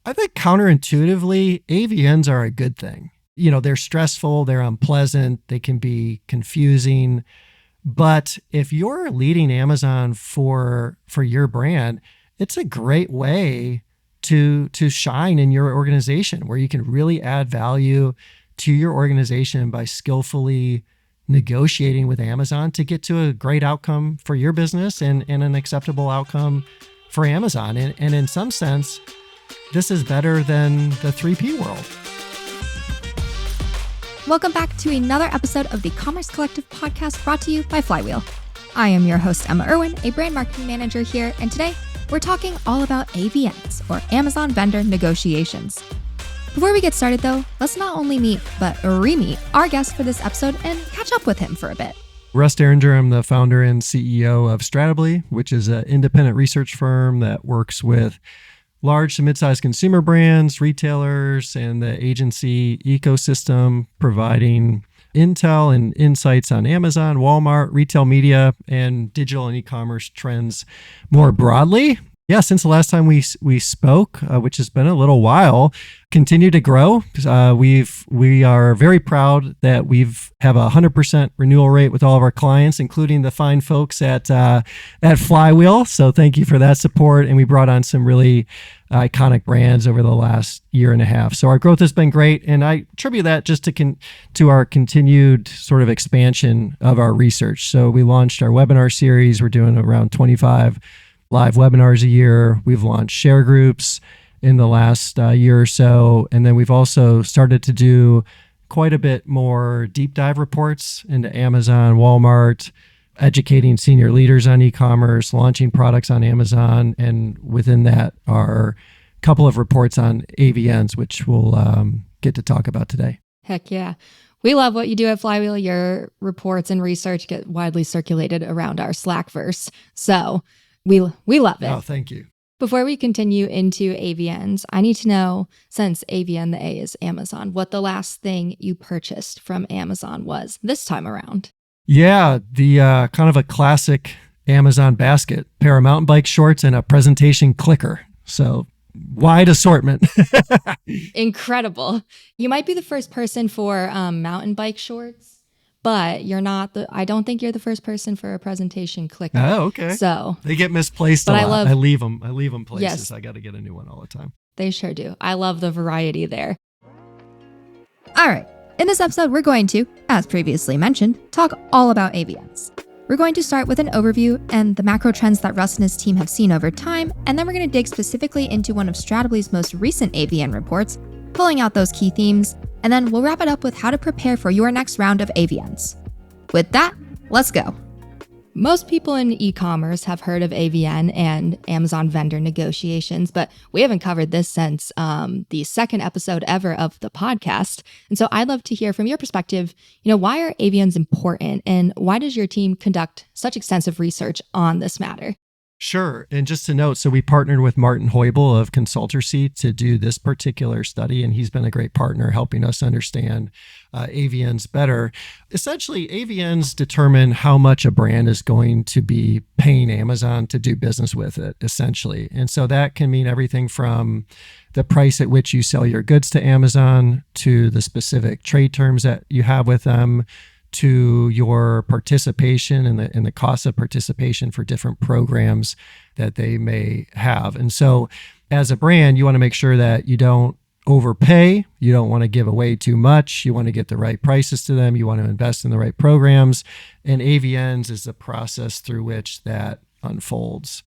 I think counterintuitively, AVNs are a good thing. They're stressful, they're unpleasant, they can be confusing. But if you're leading Amazon for your brand, it's a great way to shine in your organization, where you can really add value to your organization by skillfully negotiating with Amazon to get to a great outcome for your business and an acceptable outcome for Amazon. And in some sense, this is better than the 3P world. Welcome back to another episode of the Commerce Collective podcast brought to you by Flywheel. I am your host, Emma Irwin, a brand marketing manager here, and today we're talking all about AVNs, or Amazon Vendor Negotiations. Before we get started though, let's not only meet, but re-meet our guest for this episode and catch up with him for a bit. Russ Dieringer, I'm the founder and CEO of Stratably, which is an independent research firm that works with large to mid-sized consumer brands, retailers, and the agency ecosystem, providing intel and insights on Amazon, Walmart, retail media, and digital and e-commerce trends more broadly. Yeah, since the last time we spoke, which has been a little while, continue to grow. We are very proud that have a 100% renewal rate with all of our clients, including the fine folks at Flywheel. So thank you for that support. And we brought on some really iconic brands over the last year and a half. So our growth has been great, and I attribute that just to our continued sort of expansion of our research. So we launched our webinar series. We're doing around 25 live webinars a year. We've launched share groups in the last year or so. And then we've also started to do quite a bit more deep dive reports into Amazon, Walmart, educating senior leaders on e-commerce, launching products on Amazon. And within that are a couple of reports on AVNs, which we'll get to talk about today. Heck yeah. We love what you do at Flywheel. Your reports and research get widely circulated around our Slackverse. So we love it. Oh, thank you. Before we continue into AVNs, I need to know, since AVN, the A is Amazon, what the last thing you purchased from Amazon was this time around. Yeah, the kind of a classic Amazon basket, pair of mountain bike shorts and a presentation clicker. So wide assortment. Incredible. You might be the first person for mountain bike shorts, but you're not I don't think you're the first person for a presentation clicker. Oh, okay. So they get misplaced a lot. I leave them places. Yes, I got to get a new one all the time. They sure do. I love the variety there. All right. In this episode, we're going to, as previously mentioned, talk all about AVNs. We're going to start with an overview and the macro trends that Russ and his team have seen over time, and then we're going to dig specifically into one of Stratably's most recent AVN reports, pulling out those key themes, and then we'll wrap it up with how to prepare for your next round of AVNs. With that, let's go. Most people in e-commerce have heard of AVN and Amazon Vendor Negotiations, but we haven't covered this since the second episode ever of the podcast. And so I'd love to hear from your perspective, why are AVNs important and why does your team conduct such extensive research on this matter? Sure. And just to note, so we partnered with Martin Heubel of Consultancy to do this particular study, and he's been a great partner helping us understand AVNs better. Essentially, AVNs determine how much a brand is going to be paying Amazon to do business with it, essentially. And so that can mean everything from the price at which you sell your goods to Amazon to the specific trade terms that you have with them, to your participation and the cost of participation for different programs that they may have. And so as a brand, you want to make sure that you don't overpay. You don't want to give away too much. You want to get the right prices to them. You want to invest in the right programs. And AVNs is the process through which that unfolds.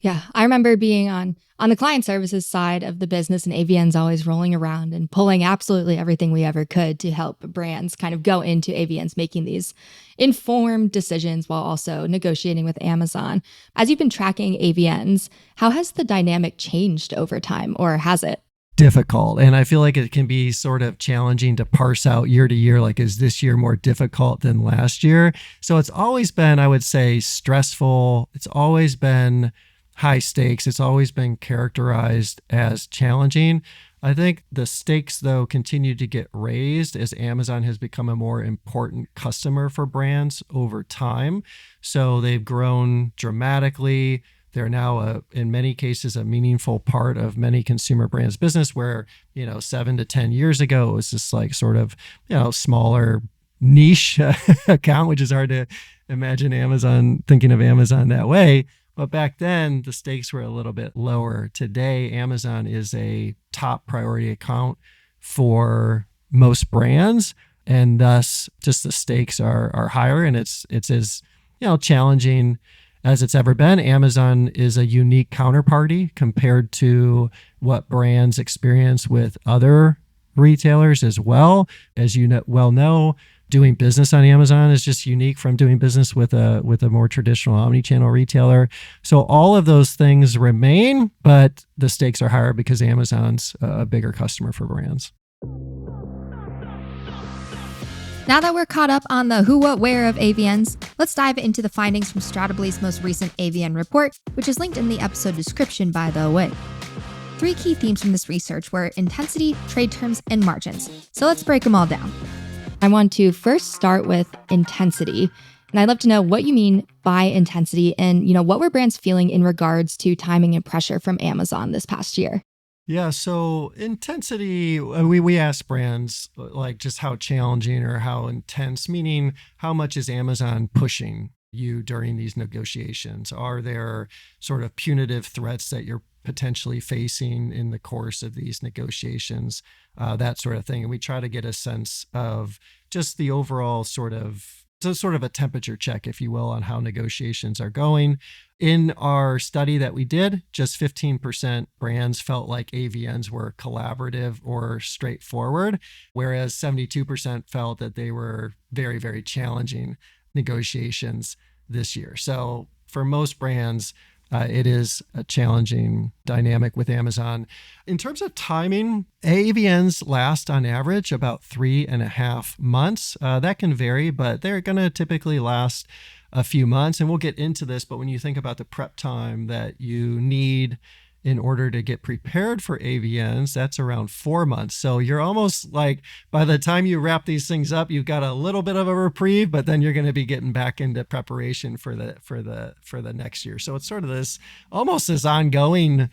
Yeah, I remember being on the client services side of the business and AVNs always rolling around and pulling absolutely everything we ever could to help brands kind of go into AVNs, making these informed decisions while also negotiating with Amazon. As you've been tracking AVNs, how has the dynamic changed over time, or has it? Difficult. And I feel like it can be sort of challenging to parse out year to year, like, is this year more difficult than last year? So it's always been, I would say, stressful. It's always been high stakes. It's always been characterized as challenging. I think the stakes, though, continue to get raised as Amazon has become a more important customer for brands over time. So they've grown dramatically. They're now, in many cases, a meaningful part of many consumer brands business where, 7 to 10 years ago, it was just like sort of, smaller niche account, which is hard to imagine thinking of Amazon that way. But back then, the stakes were a little bit lower. Today, Amazon is a top priority account for most brands, and thus just the stakes are higher, and it's as challenging as it's ever been. Amazon is a unique counterparty compared to what brands experience with other retailers as well. As you well know, doing business on Amazon is just unique from doing business with a more traditional omnichannel retailer. So all of those things remain, but the stakes are higher because Amazon's a bigger customer for brands. Now that we're caught up on the who, what, where of AVNs, let's dive into the findings from Stratably's most recent AVN report, which is linked in the episode description, by the way. 3 key themes from this research were intensity, trade terms, and margins. So let's break them all down. I want to first start with intensity. And I'd love to know what you mean by intensity and, what were brands feeling in regards to timing and pressure from Amazon this past year? Yeah, so intensity, we ask brands like just how challenging or how intense, meaning how much is Amazon pushing you during these negotiations? Are there sort of punitive threats that you're potentially facing in the course of these negotiations, that sort of thing? And we try to get a sense of just the overall sort of a temperature check, if you will, on how negotiations are going. In our study that we did, just 15% brands felt like AVNs were collaborative or straightforward, whereas 72% felt that they were very, very challenging negotiations this year. So for most brands, it is a challenging dynamic with Amazon. In terms of timing, AVNs last on average about 3.5 months. That can vary, but they're going to typically last a few months. And we'll get into this, but when you think about the prep time that you need in order to get prepared for AVNs, that's around 4 months. So you're almost like, by the time you wrap these things up, you've got a little bit of a reprieve, but then you're going to be getting back into preparation for the next year. So it's sort of almost this ongoing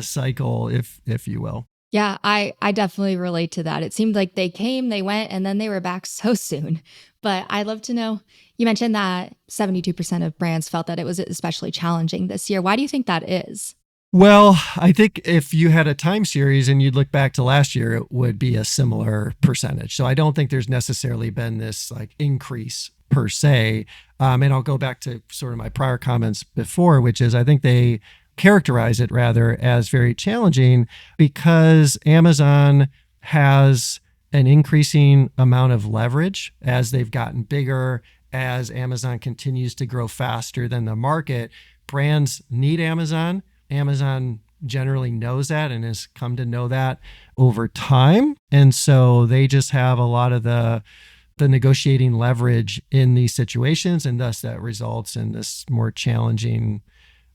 cycle, if you will. Yeah, I definitely relate to that. It seemed like they came, they went, and then they were back so soon. But I'd love to know, you mentioned that 72% of brands felt that it was especially challenging this year. Why do you think that is? Well, I think if you had a time series and you'd look back to last year, it would be a similar percentage. So I don't think there's necessarily been this like increase per se. And I'll go back to sort of my prior comments before, which is I think they characterize it rather as very challenging because Amazon has an increasing amount of leverage as they've gotten bigger, as Amazon continues to grow faster than the market. Brands need Amazon. Amazon generally knows that and has come to know that over time. And so they just have a lot of the negotiating leverage in these situations. And thus that results in this more challenging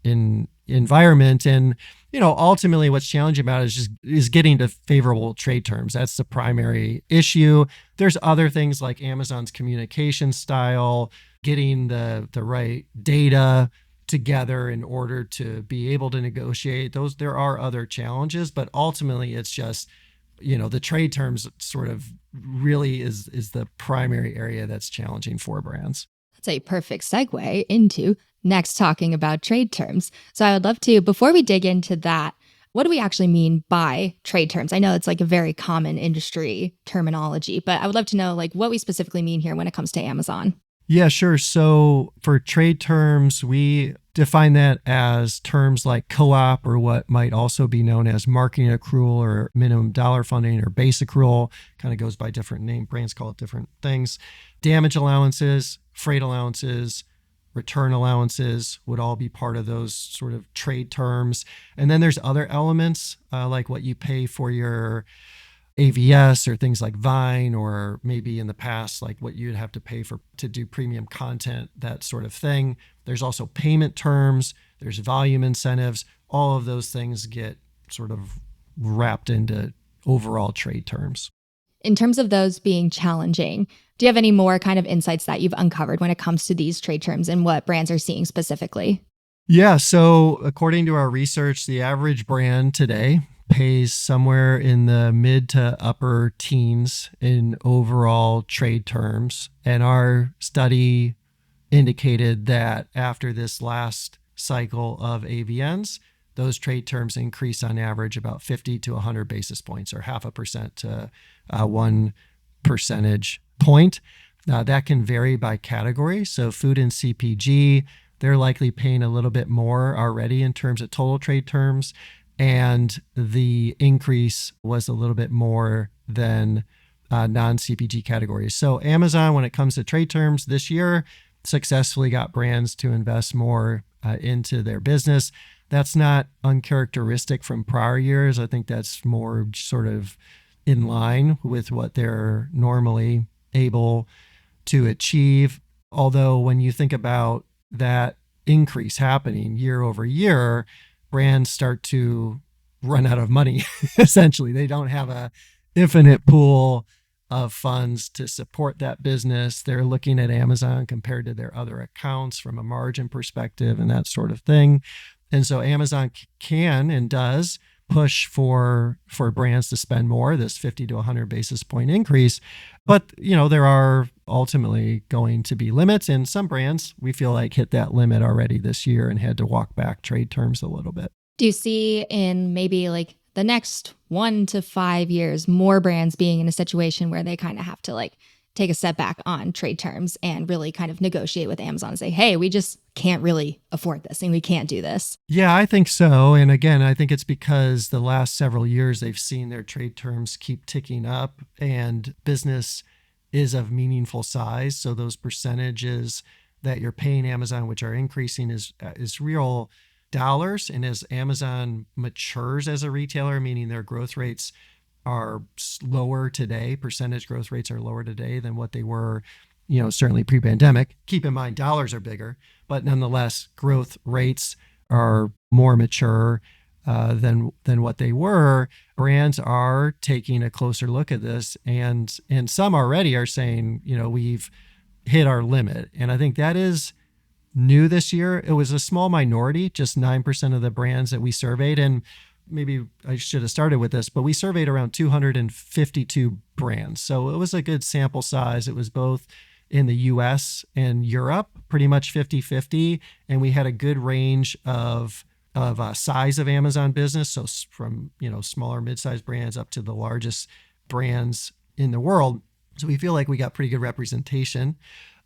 environment. And, ultimately what's challenging about it is getting to favorable trade terms. That's the primary issue. There's other things like Amazon's communication style, getting the right data together in order to be able to negotiate. There are other challenges, but ultimately it's just, the trade terms sort of really is the primary area that's challenging for brands. That's a perfect segue into next talking about trade terms. So I would love to, before we dig into that, what do we actually mean by trade terms? I know it's like a very common industry terminology, but I would love to know like what we specifically mean here when it comes to Amazon. Yeah, sure. So for trade terms, we define that as terms like co-op or what might also be known as marketing accrual or minimum dollar funding or base accrual. Kind of goes by different name. Brands call it different things. Damage allowances, freight allowances, return allowances would all be part of those sort of trade terms. And then there's other elements like what you pay for your AVS or things like Vine, or maybe in the past, like what you'd have to pay to do premium content, that sort of thing. There's also payment terms, there's volume incentives. All of those things get sort of wrapped into overall trade terms. In terms of those being challenging, do you have any more kind of insights that you've uncovered when it comes to these trade terms and what brands are seeing specifically? Yeah. So, according to our research, the average brand today pays somewhere in the mid to upper teens in overall trade terms. And our study indicated that after this last cycle of AVNs, those trade terms increase on average about 50 to 100 basis points, or half a percent to 1 percentage point. That can vary by category. So food and CPG, they're likely paying a little bit more already in terms of total trade terms. And the increase was a little bit more than non-CPG categories. So Amazon, when it comes to trade terms this year, successfully got brands to invest more into their business. That's not uncharacteristic from prior years. I think that's more sort of in line with what they're normally able to achieve. Although when you think about that increase happening year over year, brands start to run out of money. Essentially, they don't have a infinite pool of funds to support that business. They're looking at Amazon compared to their other accounts from a margin perspective and that sort of thing. And so Amazon can and does push for brands to spend more, this 50 to 100 basis point increase. But, there are ultimately going to be limits. And some brands, we feel like, hit that limit already this year and had to walk back trade terms a little bit. Do you see in maybe like the next 1 to 5 years more brands being in a situation where they kind of have to take a step back on trade terms and really kind of negotiate with Amazon and say, hey, we just can't really afford this and we can't do this? Yeah, I think so. And again, I think it's because the last several years they've seen their trade terms keep ticking up and business is of meaningful size. So those percentages that you're paying Amazon, which are increasing, is real dollars. And as Amazon matures as a retailer, meaning their growth rates are lower today, percentage growth rates are lower today than what they were, certainly pre-pandemic. Keep in mind, dollars are bigger, but nonetheless, growth rates are more mature than what they were. Brands are taking a closer look at this, and some already are saying, we've hit our limit. And I think that is new this year. It was a small minority, just 9% of the brands that we surveyed. And maybe I should have started with this, but we surveyed around 252 brands. So it was a good sample size. It was both in the US and Europe, pretty much 50-50. And we had a good range of size of Amazon business. So from, smaller mid-sized brands up to the largest brands in the world. So we feel like we got pretty good representation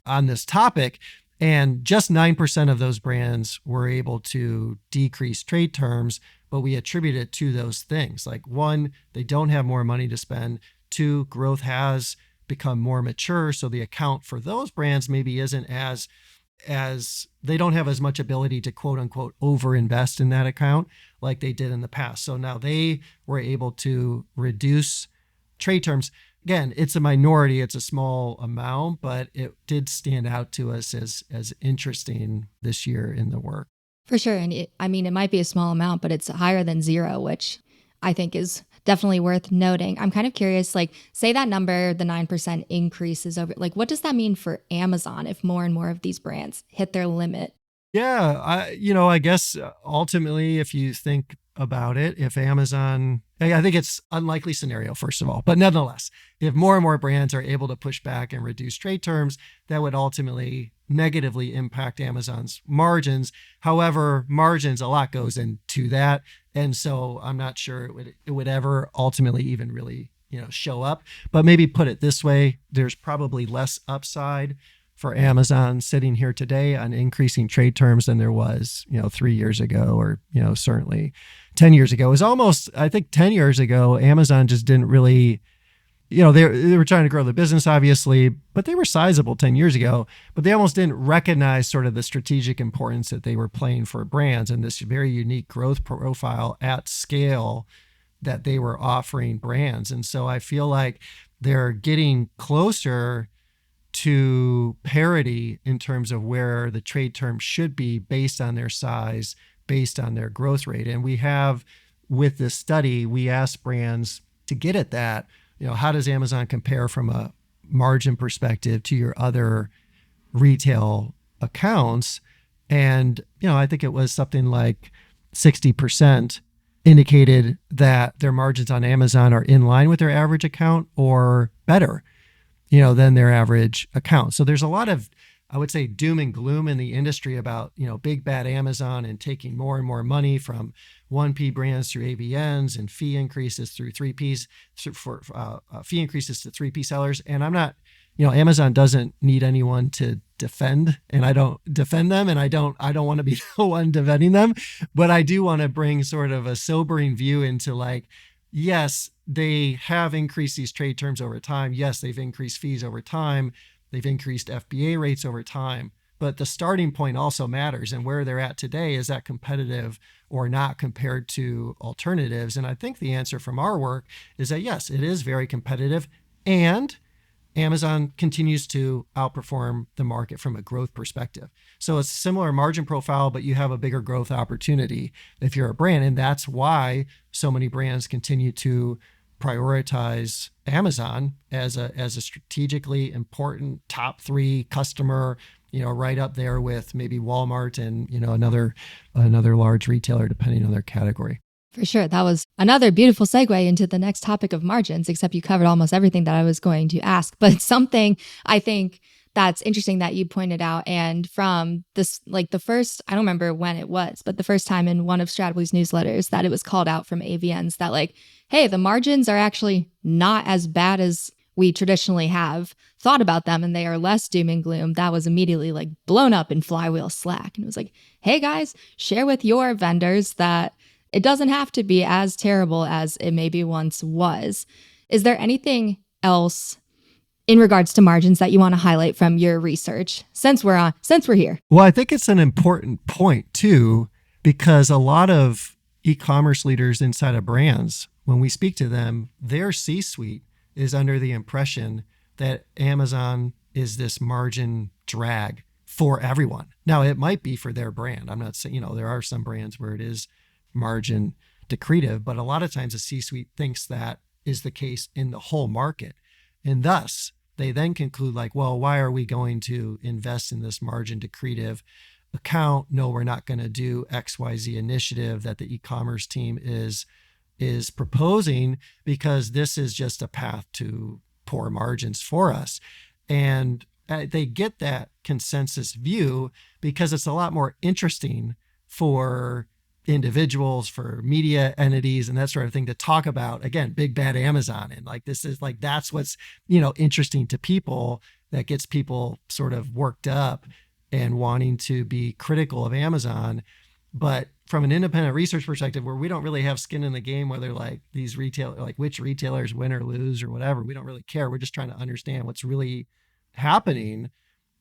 on this topic. And just 9% of those brands were able to decrease trade terms, but we attribute it to those things. Like, one, they don't have more money to spend. Two, growth has become more mature. So the account for those brands maybe isn't as they don't have as much ability to quote unquote overinvest in that account like they did in the past. So now they were able to reduce trade terms. Again, it's a minority, it's a small amount, but it did stand out to us as interesting this year in the work. For sure. And it might be a small amount, but it's higher than zero, which I think is definitely worth noting. I'm kind of curious, say that number, the 9% increase is over, what does that mean for Amazon if more and more of these brands hit their limit? Yeah, I guess ultimately, if you think about it, if Amazon, I think it's unlikely scenario, first of all, but nonetheless, if more and more brands are able to push back and reduce trade terms, that would ultimately negatively impact Amazon's margins. However, margins, a lot goes into that. And so I'm not sure it would ever ultimately even really, show up. But maybe put it this way, there's probably less upside for Amazon sitting here today on increasing trade terms than there was, 3 years ago, or, certainly 10 years ago. It was almost, I think 10 years ago, Amazon just didn't really, they were trying to grow the business, obviously, but they were sizable 10 years ago, but they almost didn't recognize sort of the strategic importance that they were playing for brands and this very unique growth profile at scale that they were offering brands. And so I feel like they're getting closer to parity in terms of where the trade terms should be based on their size, based on their growth rate. And we have, with this study, we asked brands to get at that, how does Amazon compare from a margin perspective to your other retail accounts? And, I think it was something like 60% indicated that their margins on Amazon are in line with their average account or better, than their average account. So there's a lot of, I would say, doom and gloom in the industry about, big bad Amazon and taking more and more money from 1P brands through AVNs and fee increases through 3Ps fee increases to 3P sellers. And I'm not, Amazon doesn't need anyone to defend, and I don't defend them, and I don't want to be the one defending them, but I do want to bring sort of a sobering view into like, yes, they have increased these trade terms over time. Yes, they've increased fees over time. They've increased FBA rates over time. But the starting point also matters. And where they're at today, is that competitive or not compared to alternatives? And I think the answer from our work is that, yes, it is very competitive. And Amazon continues to outperform the market from a growth perspective. So it's a similar margin profile, but you have a bigger growth opportunity if you're a brand. And that's why so many brands continue to prioritize Amazon as a strategically important top 3 customer, right up there with maybe Walmart and, another large retailer, depending on their category. For sure. That was another beautiful segue into the next topic of margins, except you covered almost everything that I was going to ask. But something I think that's interesting that you pointed out, and from this, like the first, I don't remember when it was, but the first time in one of Stratably's newsletters that it was called out from AVNs that like, hey, the margins are actually not as bad as we traditionally have thought about them, and they are less doom and gloom. That was immediately like blown up in Flywheel Slack. And it was like, hey guys, share with your vendors that it doesn't have to be as terrible as it maybe once was. Is there anything else in regards to margins that you want to highlight from your research since we're here? Well, I think it's an important point too, because a lot of e-commerce leaders inside of brands, when we speak to them, their C-suite is under the impression that Amazon is this margin drag for everyone. Now, it might be for their brand. I'm not saying, there are some brands where it is margin decretive, but a lot of times the C-suite thinks that is the case in the whole market. And thus, they then conclude like, well, why are we going to invest in this margin decretive account? No, we're not going to do XYZ initiative that the e-commerce team is proposing, because this is just a path to poor margins for us. And they get that consensus view because it's a lot more interesting for individuals, for media entities and that sort of thing to talk about, again, big bad Amazon. And like, this is like, that's what's, interesting to people, that gets people sort of worked up and wanting to be critical of Amazon. But from an independent research perspective, where we don't really have skin in the game, whether like these which retailers win or lose or whatever, we don't really care. We're just trying to understand what's really happening.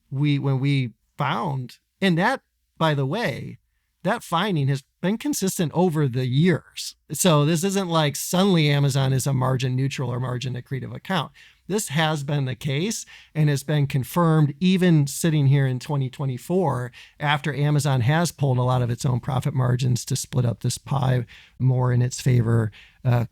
When we found, and that, by the way, that finding has been consistent over the years. So this isn't like suddenly Amazon is a margin neutral or margin accretive account. This has been the case and has been confirmed even sitting here in 2024 after Amazon has pulled a lot of its own profit margins to split up this pie more in its favor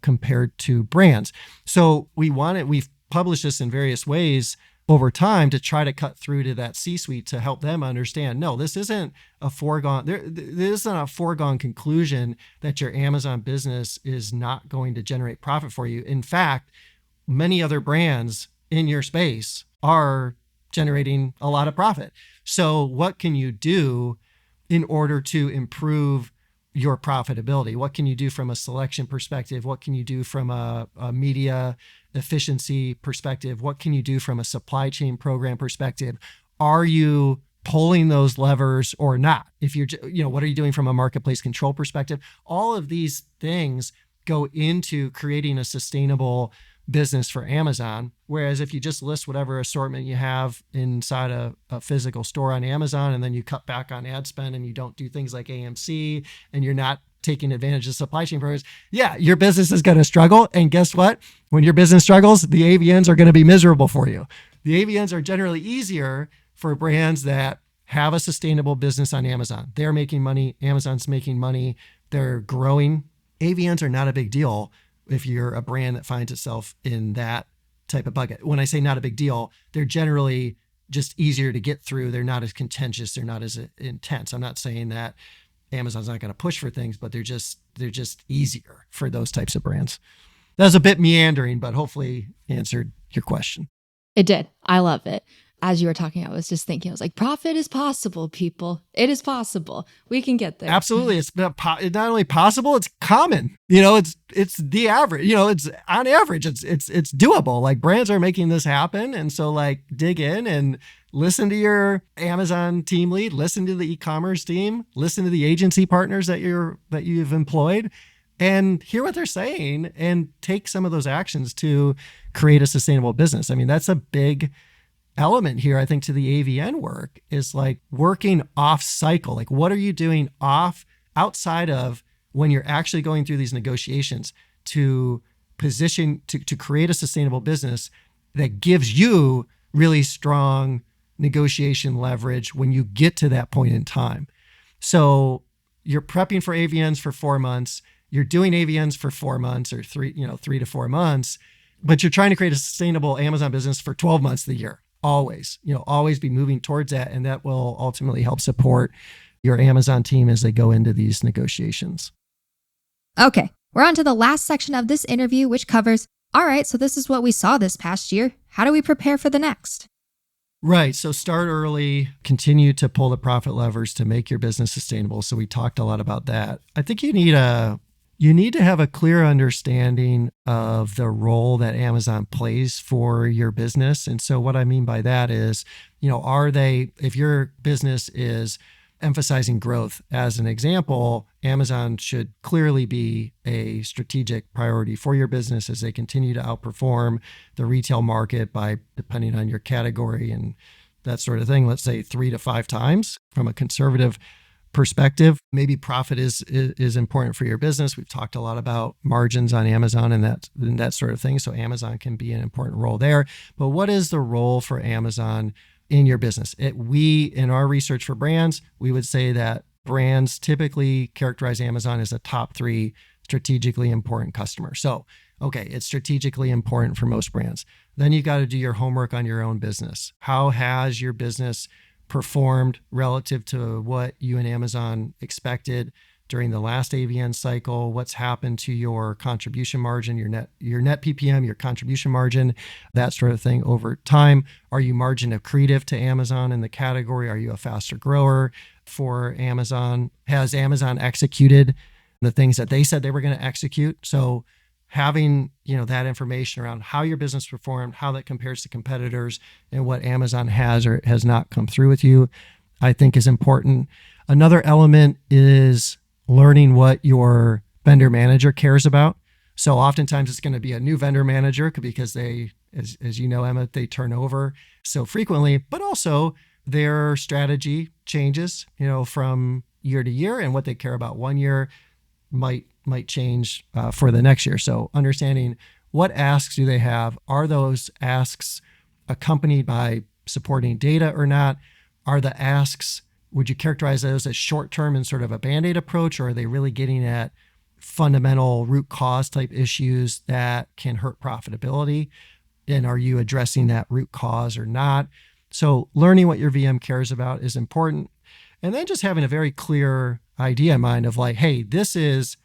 compared to brands. So we've published this in various ways over time to try to cut through to that C-suite to help them understand, no, this isn't a foregone, this isn't a foregone conclusion that your Amazon business is not going to generate profit for you. In fact, many other brands in your space are generating a lot of profit. So what can you do in order to improve your profitability? What can you do from a selection perspective? What can you do from a media efficiency perspective? What can you do from a supply chain program perspective? Are you pulling those levers or not? If you're, what are you doing from a marketplace control perspective? All of these things go into creating a sustainable business for Amazon. Whereas if you just list whatever assortment you have inside a physical store on Amazon, and then you cut back on ad spend and you don't do things like AMC, and you're not taking advantage of supply chain programs, yeah, your business is going to struggle. And guess what? When your business struggles, the AVNs are going to be miserable for you. The AVNs are generally easier for brands that have a sustainable business on Amazon. They're making money. Amazon's making money. They're growing. AVNs are not a big deal if you're a brand that finds itself in that type of bucket. When I say not a big deal, they're generally just easier to get through. They're not as contentious. They're not as intense. I'm not saying that Amazon's not going to push for things, but they're just easier for those types of brands. That was a bit meandering, but hopefully answered your question. It did. I love it. As you were talking, I was just thinking, I was like, profit is possible, people. It is possible. We can get there. Absolutely. It's not only possible, it's common. It's the average, it's on average, it's doable. Like brands are making this happen. And so like dig in and listen to your Amazon team lead, listen to the e-commerce team, listen to the agency partners that you've employed and hear what they're saying and take some of those actions to create a sustainable business. I mean, that's a big element here, I think, to the AVN work is like working off cycle. Like what are you doing outside of when you're actually going through these negotiations to position to create a sustainable business that gives you really strong negotiation leverage when you get to that point in time. So you're prepping for AVNs for 4 months, you're doing AVNs for 4 months or 3 to 4 months, but you're trying to create a sustainable Amazon business for 12 months of the year. Always be moving towards that. And that will ultimately help support your Amazon team as they go into these negotiations. Okay, we're on to the last section of this interview, which covers, all right, so this is what we saw this past year. How do we prepare for the next? Right. So start early, continue to pull the profit levers to make your business sustainable. So we talked a lot about that. I think you need to have a clear understanding of the role that Amazon plays for your business. And so what I mean by that is, if your business is emphasizing growth as an example, Amazon should clearly be a strategic priority for your business as they continue to outperform the retail market by, depending on your category and that sort of thing, let's say 3 to 5 times from a conservative perspective. Maybe profit is important for your business. We've talked a lot about margins on Amazon and that sort of thing. So Amazon can be an important role there. But what is the role for Amazon in your business? In our research for brands, we would say that brands typically characterize Amazon as a top 3 strategically important customer. So, okay, it's strategically important for most brands. Then you've got to do your homework on your own business. How has your business performed relative to what you and Amazon expected during the last AVN cycle? What's happened to your contribution margin, your net PPM, your contribution margin, that sort of thing over time? Are you margin accretive to Amazon in the category? Are you a faster grower for Amazon? Has Amazon executed the things that they said they were going to execute? So having that information around how your business performed, how that compares to competitors, and what Amazon has or has not come through with you, I think is important. Another element is learning what your vendor manager cares about. So oftentimes it's going to be a new vendor manager because they, as you know, Emma, they turn over so frequently, but also their strategy changes, from year to year, and what they care about one year might change for the next year. So understanding what asks do they have? Are those asks accompanied by supporting data or not? Are the asks, would you characterize those as short-term and sort of a Band-Aid approach, or are they really getting at fundamental root cause type issues that can hurt profitability? And are you addressing that root cause or not? So learning what your VM cares about is important. And then just having a very clear idea in mind of like, hey, this is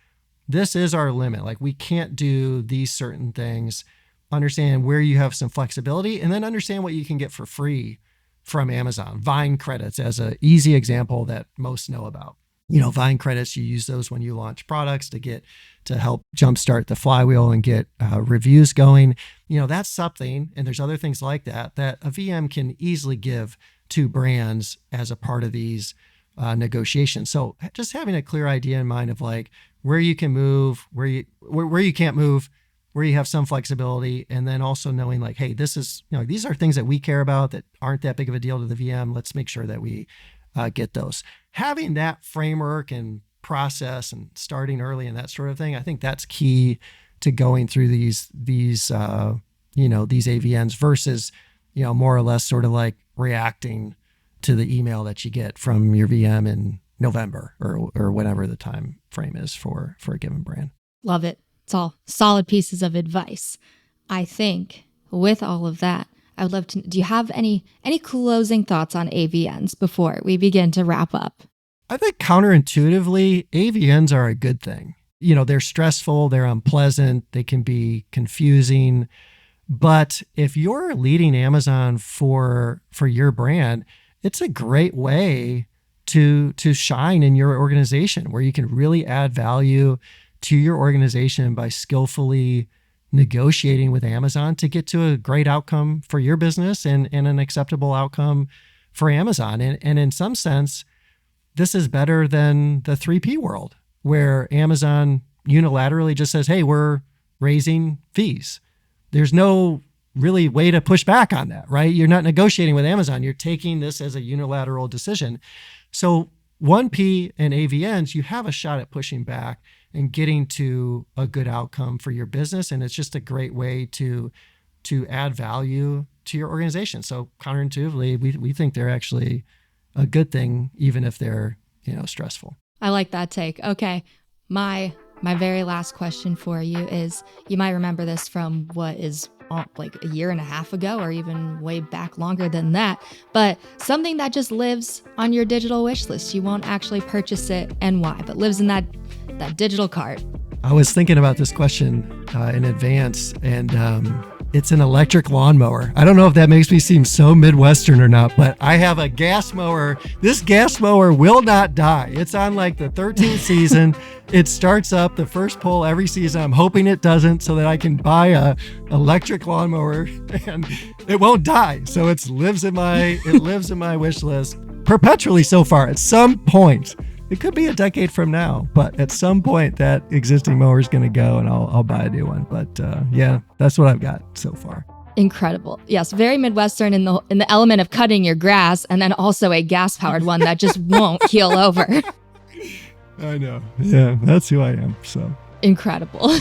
our limit. Like we can't do these certain things. Understand where you have some flexibility, and then understand what you can get for free from Amazon. Vine credits as an easy example that most know about. Vine credits, you use those when you launch products to help jumpstart the flywheel and get reviews going. That's something, and there's other things like that a VM can easily give to brands as a part of these negotiations. So just having a clear idea in mind of like where you can move, where you can't move, where you have some flexibility, and then also knowing like, hey, this is, these are things that we care about that aren't that big of a deal to the VM. Let's make sure that we get those. Having that framework and process and starting early and that sort of thing, I think that's key to going through these AVNs versus, more or less sort of like reacting to the email that you get from your VM in November or whatever the time frame is for a given brand. Love it. It's all solid pieces of advice. I think with all of that, I would love to, do you have any closing thoughts on AVNs before we begin to wrap up? I think counterintuitively, AVNs are a good thing. They're stressful, they're unpleasant, they can be confusing. But if you're leading Amazon for your brand, it's a great way to shine in your organization, where you can really add value to your organization by skillfully negotiating with Amazon to get to a great outcome for your business and an acceptable outcome for Amazon. And in some sense, this is better than the 3P world, where Amazon unilaterally just says, hey, we're raising fees. There's no really way to push back on that, right? You're not negotiating with Amazon. You're taking this as a unilateral decision. So 1P and AVNs, you have a shot at pushing back and getting to a good outcome for your business. And it's just a great way to add value to your organization. So counterintuitively, we think they're actually a good thing, even if they're, stressful. I like that take. Okay. My very last question for you is, you might remember this from what is like a year and a half ago, or even way back longer than that, but something that just lives on your digital wish list. You won't actually purchase it, and why, but lives in that digital cart. I was thinking about this question in advance, and it's an electric lawnmower. I don't know if that makes me seem so Midwestern or not, but I have a gas mower. This gas mower will not die. It's on like the 13th season. It starts up the first pull every season. I'm hoping it doesn't, so that I can buy a electric lawnmower and it won't die. So it lives in my wish list perpetually so far. At some point, it could be a decade from now, but at some point that existing mower is going to go and I'll buy a new one. But yeah, that's what I've got so far. Incredible. Yes, very Midwestern in the element of cutting your grass, and then also a gas-powered one that just won't keel over. I know. Yeah, that's who I am. So incredible.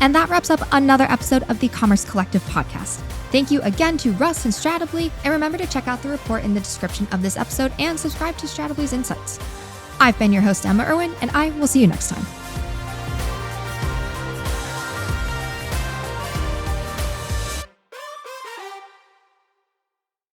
And that wraps up another episode of the Commerce Collective podcast. Thank you again to Russ and Stratably, and remember to check out the report in the description of this episode and subscribe to Stratably's Insights. I've been your host, Emma Irwin, and I will see you next time.